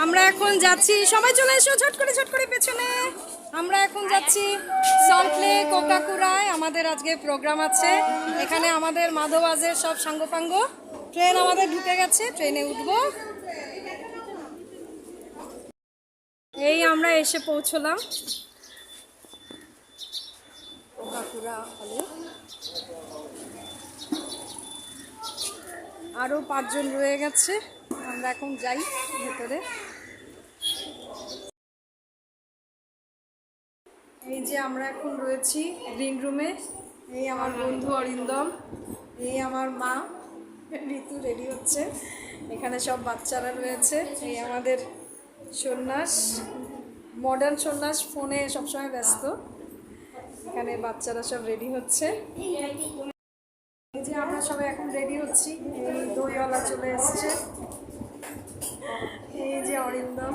আমরা এখন যাচ্ছি, সবাই চলে এসো ঝট করে পেছনে। আমরা এখন যাচ্ছি সল্টলেক কোকাকুরায়, আমাদের আজকে প্রোগ্রাম আছে এখানে। আমাদের মাধবাজের সব সাঙ্গপাঙ্গ, ট্রেন আমাদের ঢুকে গেছে, ট্রেনে উঠবো। এই আমরা এসে পৌঁছলাম কোকাকুরা হলে। আরও 5 জন রয়ে গেছে, আমরা এখন যাই ভেতরে। এই যে আমরা এখন রয়েছি গ্রিন রুমে। এই আমার বন্ধু অরিন্দম, এই আমার মা ঋতু রেডি হচ্ছে, এখানে সব বাচ্চারা রয়েছে। এই আমাদের সন্ন্যাস, মডার্ন সন্ন্যাস, ফোনে সবসময় ব্যস্ত। এখানে বাচ্চারা সব রেডি হচ্ছে। এই যে আমরা সবাই এখন রেডি হচ্ছি। এই দইওয়ালা চলে এসছে, এই যে অরিন্দম।